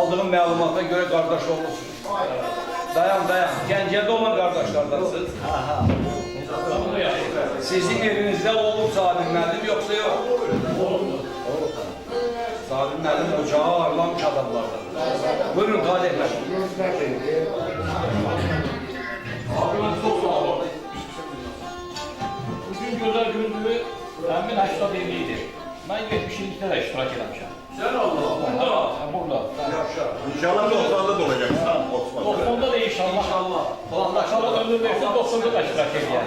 aldığım məlumata görə qardaş olmuşsunuz. Dayan. Gəncədə olan qardaşlardansınız. Sizin evinizdə olub Sabir müəllim yoxsa yox? Sabir müəllim ocağı ağırlamış adamlardır. Buyurun, Talih müəllim. Abi ben çok sağ olun. Bugün güzel gündü. Əmin 87 idi. Ben 70'likdə də iştirak etmişəm. Sen Allah. Burada. Yaşa. İnşallah 90'da da olacaksın. 90'da da inşallah. Allah ömür versin 90'da da iştirak edeceğim.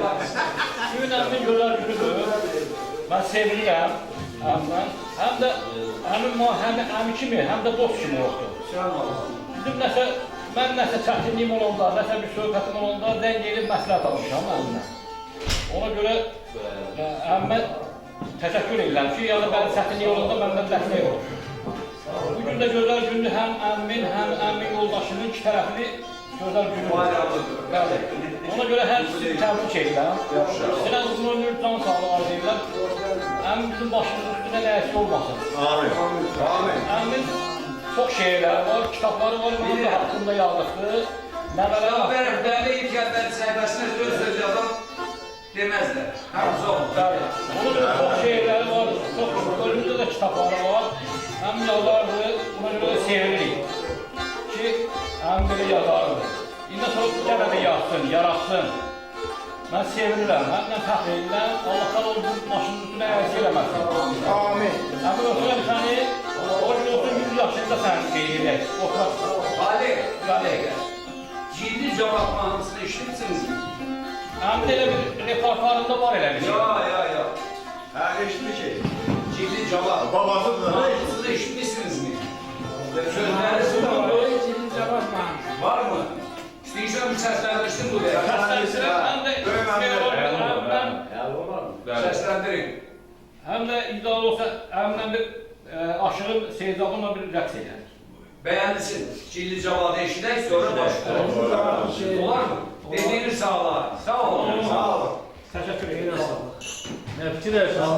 Bugün əmin güzel gündür. Ben sevinirəm. Hem de əmi kimi, hem de dost kimi oldu. Bizim mən nəsə çətinliyim olanda, nəsə bir söhbətim olanda zəng edib məsləhət almışam əminə. Ona görə əmmə təşəkkür edirəm ki, yəni mənim çətinlik olanda məndən dəstək olur. Bugün də gözəl gündür, həm əmmin, həm əmmin yoldaşının iki tərəfli gözəl günüdür. Bəli. Ona görə hər sizi təbrik edirəm. Sizə uzun ömür, can sağlığı arz edirəm. Əmmin bizim başımızın üstünə nəyəsi olmasın. Amin. Əmmin çok şehirleri var, kitapları var, bunun da hakkında yazdıqdır. Nəvələr var. Bəli, ilk əlbəli səhifəsində söz yazan demezler. Həmsə olun. Bəli. Onun da çok şehirleri var, çok önümüzdə də kitapları var. Həm yazardır, buna görə də sevinirik. Ki, həm belə yazardır. İndi sonra gələ də yazsın, yaratsın. Mən sevinirəm, həm fəxr edirəm. Allah o maşının üstünə əvəz eləməsin. Amin. Həmin olsun səni, o gün olsun 100 yaşında sən qeyd edək. Ali, cildi cavab mahnısını işletsiniz mi? Həm də elə bir repertuarında var elə bir şey. Ya. Ha eşitli şey. Cildi cavab. Babası da Mahnısını işitmişsiniz mi? Sözleri sunmalı. Cildi cavab mahnısı. Var mı? İstəyirsən bir səsləndirsin bu deyə. Həm də Səsləndirin. həm də iddialı olsa, həmlə bir aşırı Seyidabınla bir rəqs edək. Bəyənilsin. Cildi cavabı eşidək, sonra başlayalım. Olar mı? Dediğiniz sağlar. Sağ olun. Sağ olun. Təşəkkür edirəm. Ne fikirlersen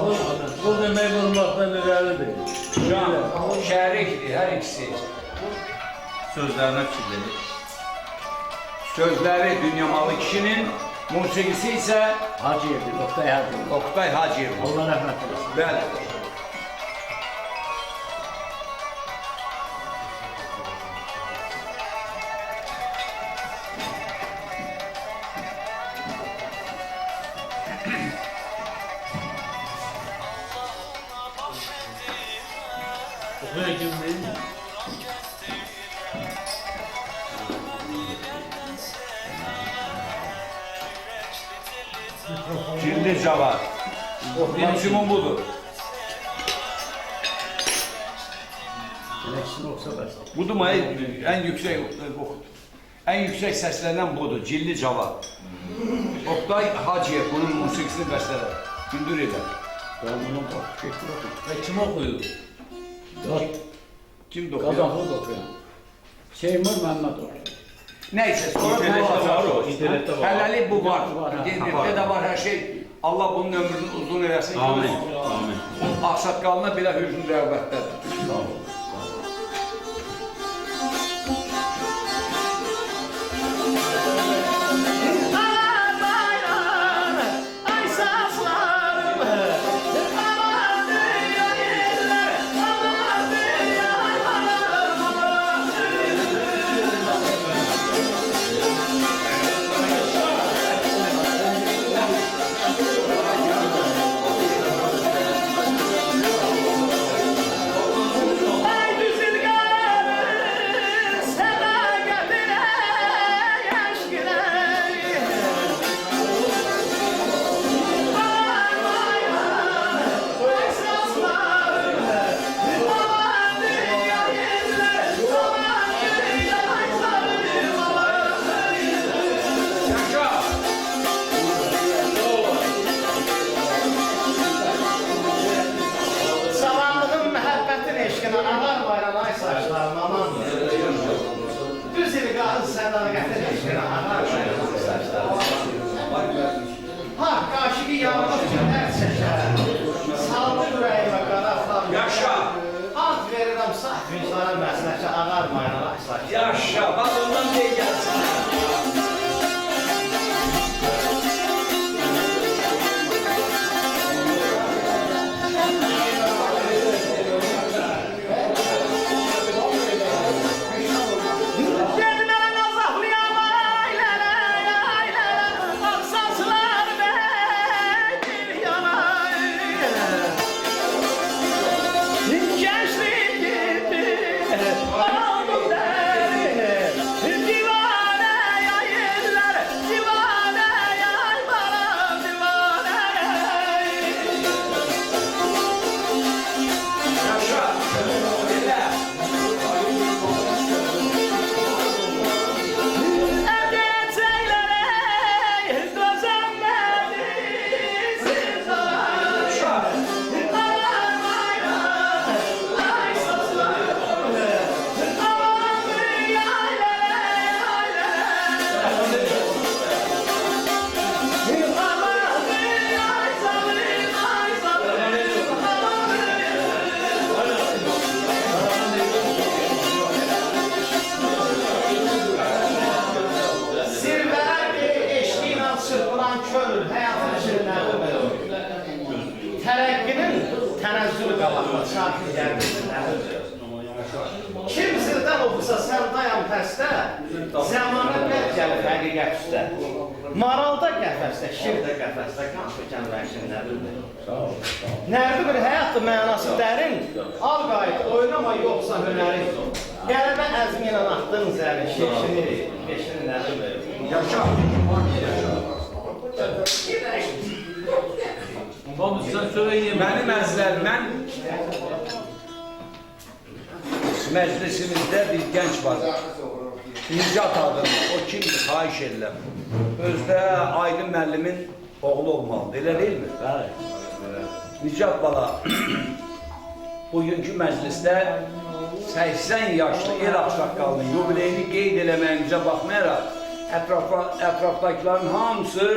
bu demek olmaktan irəlidir. Can, şərikdir hər ikisi. Sözlerine fikirlenir. Sözləri Dünyamalı kişinin, musiqisi isə Hacıyedir, Oktay Hacıyedir. Oktay Hacıyev. Allah rahmet eylesin. Bəli. Okuya kim değil mi? Cildi cavab. Maksimum budur. Elektrik olsa başlar. Budur mu? En yüksek seslenen budur. Cildi cavab. Oktay Hacıyev bunun musiqisini bəstələr. Gündür edər. Ben bunu bak, şekil okuyum. Ve kim okuyor? Kim dokuyor? Kazanlı okuyorum. Seymur Mehmet okuyor. Neyse sonra İnternette var o, bu internette var. Hələli bu var. Var, ha. İnternette de var her şey. Allah bunun ömrünü uzun eləsin. Amin. Ağsaqqalına belə hüzün rəğbətdədir. Sağ ol. tənəzzül qalaqla, şarkı gəldirsinlər. Kim zırdan oxusa sən dayan pəstə, zəmanət bəl gəlir həqiqət üstə. Maralda qəfəsdə, şir də qəfəsdə, qan tökən vəhşin nədirdir? Nərdi bir həyatdır mənası dərin, al qayıt, oynama yoxsa hünərin. Qələbə əzmi ilə atdın zərin, şirşini, beşini nədirdir? Yaşa. Babu sen söyle yiyeyim. Mənim əzizlərim, məclisimizdə bir gənc var. Nicat adını, o kimdir, xahiş edirəm. Özdə Aydın müəllimin oğlu olmalıdır, elə deyilmi? Bəli. Nicat bala, bugünkü məclisdə 80 yaşlı el ağsaqqalının yubileyini qeyd eləməyimizə baxmayaraq, ətrafdakilərin hamısı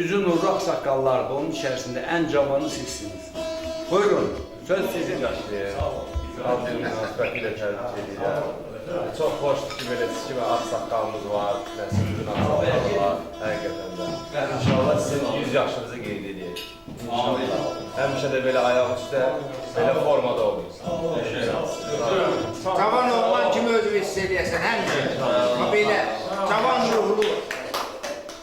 üzün nurlu ağsaqqallardır, onun içərisində ən cavanı sizsiniz. Buyurun, söz sizin. Adil münasibətilə təbrik edirəm. Çox xoşdur ki, belə kimi ağsaqqalımız var, nəsimizin ağsaqqalı var, həqiqətən də. İnşallah sizin 100 yaşınızı qeyd edək. İnşallah. Həmişə də belə ayaq üstə, belə formada olursunuz. Cavan oğlan kimi özünü hiss edəsən, həmişə. Belə, cavan ruhlu.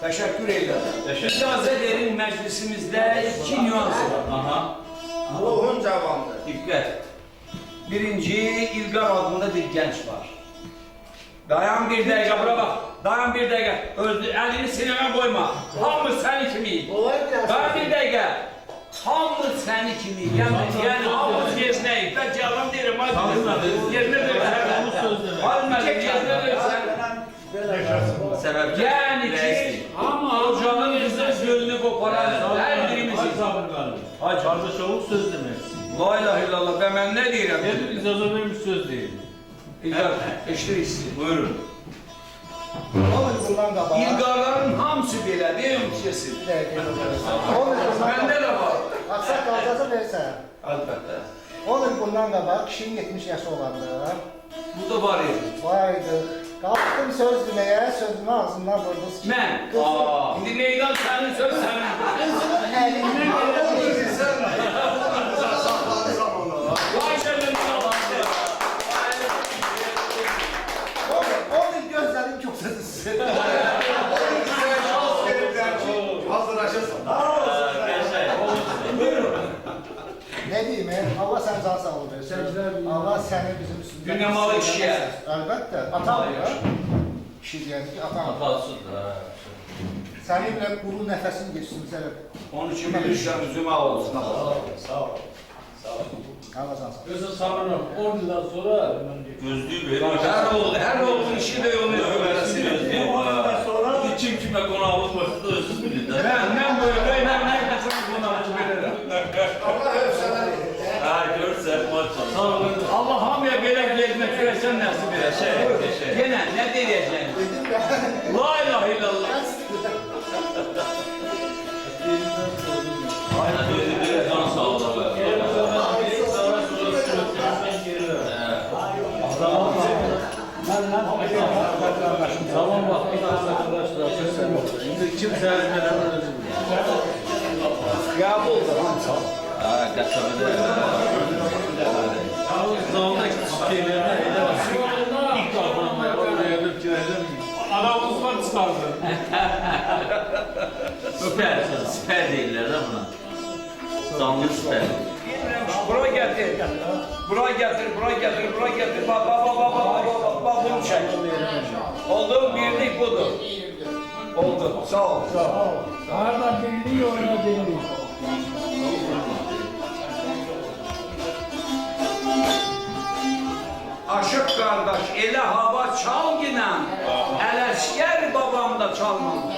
Təşəkkür edirəm. İcazə verin məclisimizdə 2 nüans var. Ruhun cavandır. Diqqət. Birinci, İlqar adında bir gənc var. Dayan bir dəqiqə, bura bax. Dayan bir dəqiqə. Əlini sinəmə qoyma. Hamı səni kimi. Dayan bir dəqiqə. Hamı səni kimi. Yəni hamımız yeznəyik. Bəlkə yalan deyirəm. Yeznə deyirəm. Halmədim, yeznə deyirəm. Yəni ki, hocanın gölünü qoparan hər birimiz. Kardeş oğul söz demek. La ilahe illallah, ben ne diyeyim? Hep izaza vermiş söz değil. İlgar, eşitiriz. Buyurun. İlgarların hamısı belə, deyim kesin. Məndə də var. Aksaq qalacaqsa versən. Əlbəttə. 10 il bundan qabaq kişinin 70 yaşı olanda Bu da var ya. vaydı. Qalxdım söz deməyə, sözümü ağzından vurdunuz ki. Mən. İndi meydan sənin, söz sənin. Qızının əlindən Vay şəhərin zamanı. 10 il gözlədim çox sözü. Hazırlaşırsın. Ne diyeyim Allah sen can sağlığı versin. Allah seni bizim üstünde. Dünemalı kişiye. Elbette. Atam ya. Kişi diyeni ki atam. Atasıdır. Seninle kuru nefesin geçsin sebep. Onun için bilirsən, üzümə olsun. Sağ ol. Allah can sağlığı. Gözün sabırlı 10 yıldan sonra Gözlüğü verir. Hər oğlun işi də yolu öyrəsin. Sonra kim kime konağımız başında özsüz bilir. Mən böyle, mən kəsən qonağımı verirəm. Allah öpsənə. Ha görürsen maşallah. Allah hamıya belə vermək verəsən nəsib edəsən. Yenə, nə deyəcəksən? La ilahe illallah. Aynen öyle bir can sağlığı. zaman vakti arkadaşlar sözüm yok. Şimdi kimse elmeden öyle Qəbuldur. Ha kasabada. Yalnız dağda şeylerine eylemezsin. İlk kalkmaya oraya edip girelim. Adamımızdan çıkardı. Süper. Süper değiller de buna. Canlı süper. Bura gətir. Bura gətir, bura gətir, bura gətir. Bax, bunu çək. Oldu, birlik budur. Oldu, sağ ol. Harada birliği orada birliği. Aşıq qardaş, elə hava çal ginən, Ələşkər babam da çalmamış.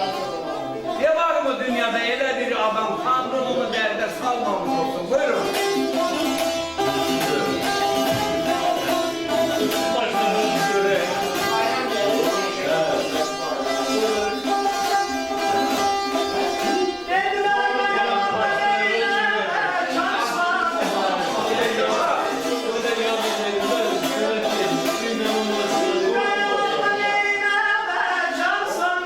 Ne var mı dünyada elə bir adam, Tanrı onu dərdə salmamış olsun. Buyurun. Cansan,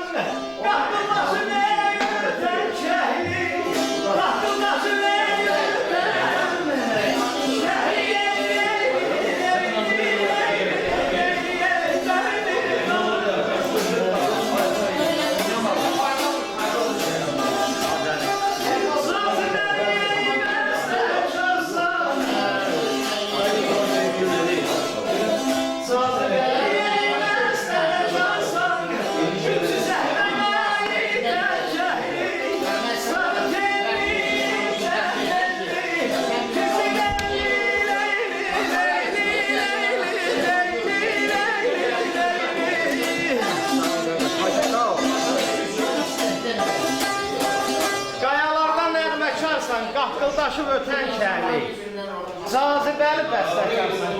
yoldaşım ötən kəli. Cazibəli bəstəkarsan.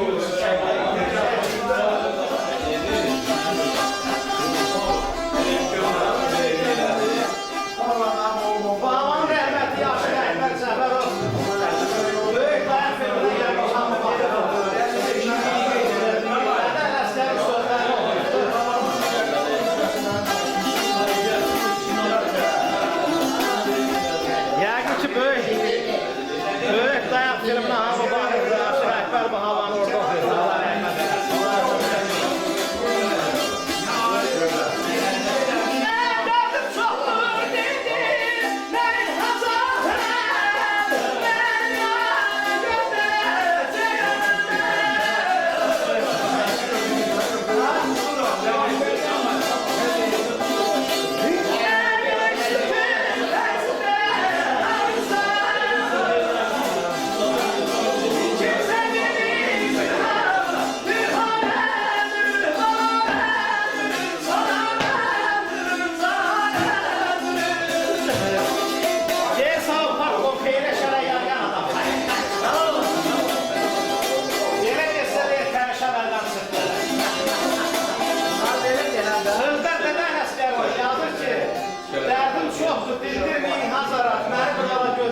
Babamın rəhməti yaxşı rəhmət Cəfərov. Böyük dayan filmdə gəlmiş hamı baxır. Nədən əsgəri sözləri olmuşdur. Yəqin ki, böyük dayan filmdə hamı baxır. Yaxşı rəhbər bu havanı orada oxuyur. Allah rəhmət eləsin.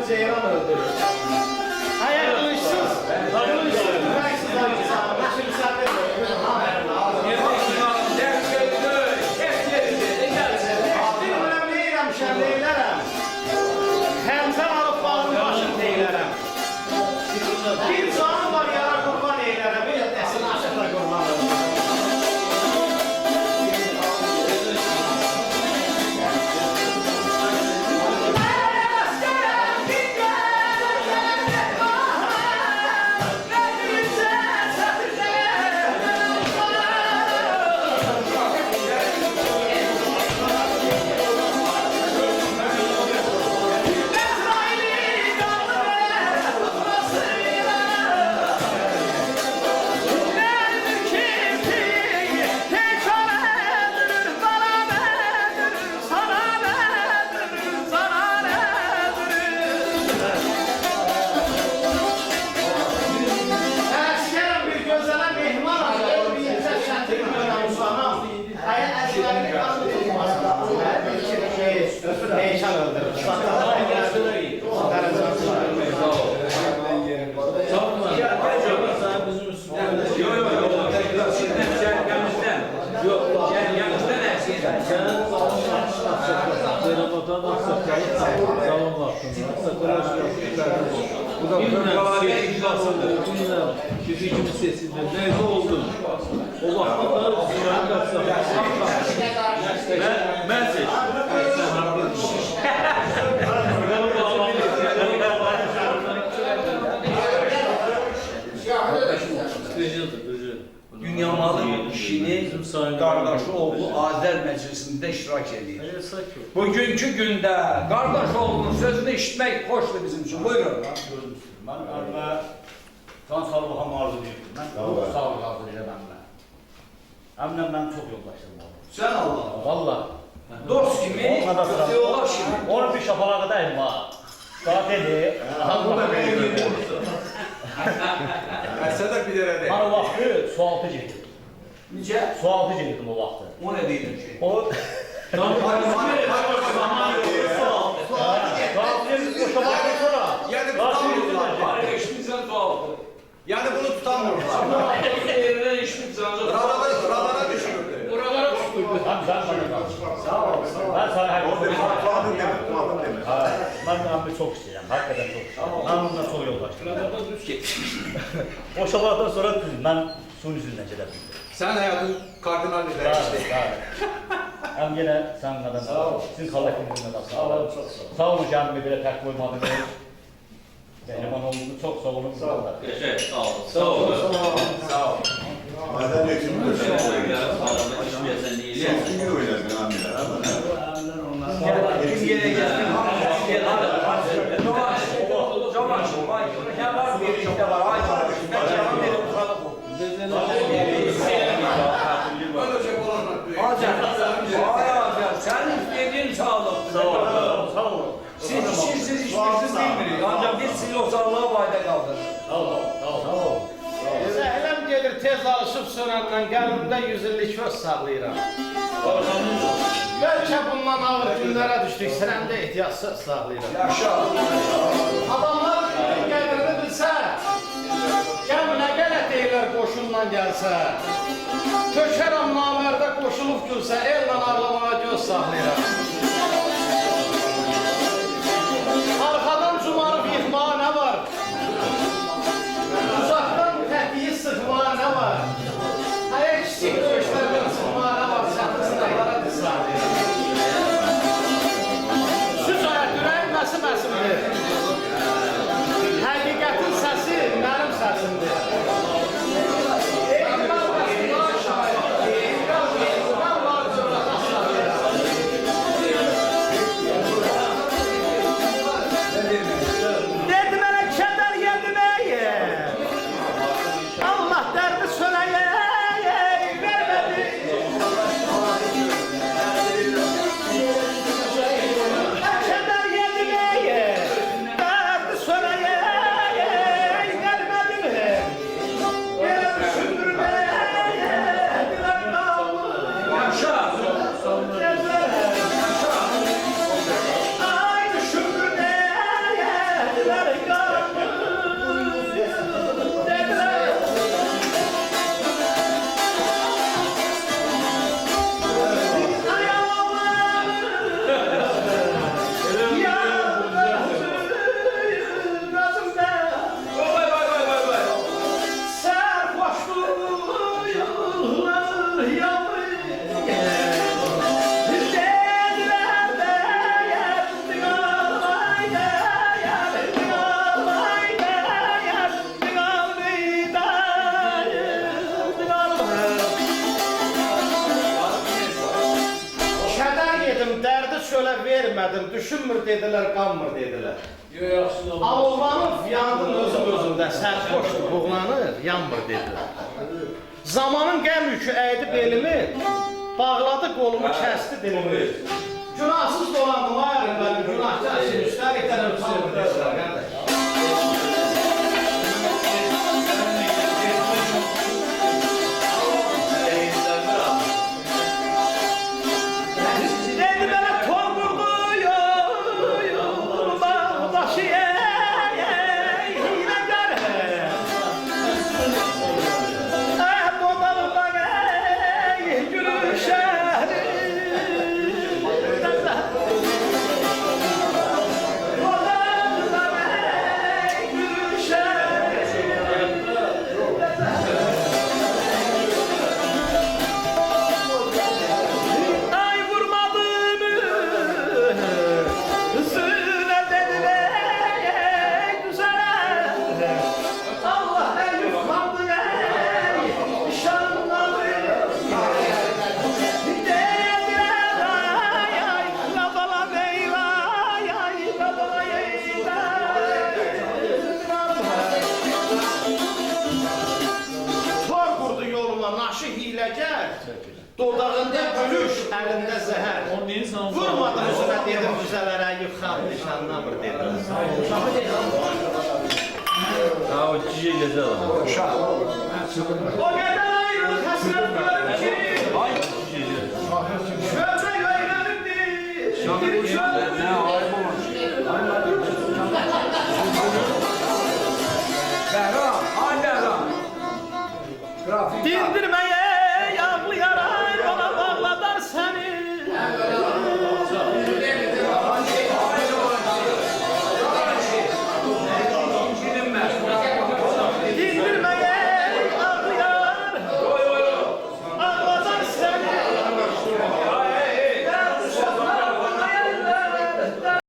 Ceyran öldürür. Hayır, ışsız. Həmzən alıp bağın başını deyilərəm. Bir canı var yara qurban eylərəm. Bir dəsin aşıqla qurban olsun. Heyecan öldürür. Siz ikimiz sesinde neyse oldu. O vaxtda da Süreyya Qaçsaq. Ben seçtim. Dünya malın işini qardaşı oğlu Azər Məclisində iştirak edir. Bugünkü gündə qardaş oğlunun sözünü işitmək xoşdur bizim üçün. Buyurun. Mən əlimə can sağlığa arzu edirdim. Mən çox sağlıq arzu edirəm mən. Əminəm mən çox yoldaşlarım var. Sən Allah. Valla. Dost kimi, yoldaş kimi. Onu bir şapalağa dəyim ha. Saat dedi. Bu da benim gibi olursa. Sən də bir dərə deyil. Mən o vaxtı sualtı gedirdim. Necə? Sualtı gedirdim o vaxtı. O nə deyildir ki? O... Sualtı gedirdim o şapalağa sonra. Yani Eşitmişsən sualtı. Yani bunu tutamıyorlar. Yerine eşitmişsən. Radara düşürürdü. Oralara tuturdu. Abi sen bana kal. Sağ ol. Ben sana her gün... Tumadın deme. Ben Ambi çok istəyirəm, hakikaten çok istəyirəm. Ben onunla çok yoldaşdım. O şabahatdan sonra ben suyun üzerinden gedə bildim. Sen hayatın kardinal değişti. Hem yine sen kadar sağ ol. Sizin kollektifinde de sağ olun. Sağ olun kendime bile tek koymadınız. Benim anamızı çok sağ olun. Sağ olun. Sağ ol. Sağ ol. Bazen de şimdi de sen Kim yere gelsin, Sen istediğin sağlık. Sağ olun. Siz işsiz hiçbirisi bilmiyor. Ancak biz siz yoksa Allah'a vayda kaldırır. Zəhləm gedir tez alışıb sönəndən qəlbimdə 100 illik öz saxlayıram. Bəlkə bundan ağır günlərə düşdük, sənəndə ehtiyatsız saxlayıram. Yaşa. Adamlar qədrini bilsə, gəl nə qələt deyirlər qoşunla gəlsə. Tökərəm namərdə qoşulub gülsə, ellə ağlamağa göz saxlayıram. Arxadan cumarıb yıxmağa nə var? Uzaqdan tətiyi sıxmağa nə var? Həyə kiçik döyüşlərdən sıxmağa nə var? Sənin sınaqlara diz saxlayıram. Süz ayət ürəyim məsim-məsimdir. Həqiqətin səsi mənim səsimdir. Dedi mənə kədər yedirməyə, Allah dərdi sönəyə vermədi. Kədər yedirməyə, dərdi sönəyə vermədi mi? Yerə düşündürməyə, diləm qaldı. Yaşa. Ay düşündürməyə, diləm qaldı. Dedilər. Ay Allah'ım, Vay vay vay vay vay. Kədər yedim, dərdi çölə vermədim, düşünmür dedilər, qanmır dedilər. Alovanıb yandım özüm-özümdə, sərxoşdur, buğlanır, yanmır dedilər. Zamanın qəm yükü əydi belimi, bağladı qolumu, kəsdi dilimi. Günahsız dolandım, ayarım mənim, günahkar için üstəlikdən öpsün dedilər, qardaş. Dedi mənə tor qurdu, bağdaşı hiləgər. Dodağımdan gülüşər. Dodağımdan gülüşər. Ay vurmadığımı üstüne dediler güzel. Allah ey yufkandı ey şanları. Dediler ay ay labala beyvay ay labala Tor qurdu yoluma naşı hiləgər. Dodağında gülüş, əlində zəhər. Vurmadım üzünə dedim düzələrə, yıxam nişanlamır dedim. Ha o cüce gezer ama. O qədər ayrılıq həsrət görüm ki, Ay cüce gezer. köpək öyrənibdir, bir köpək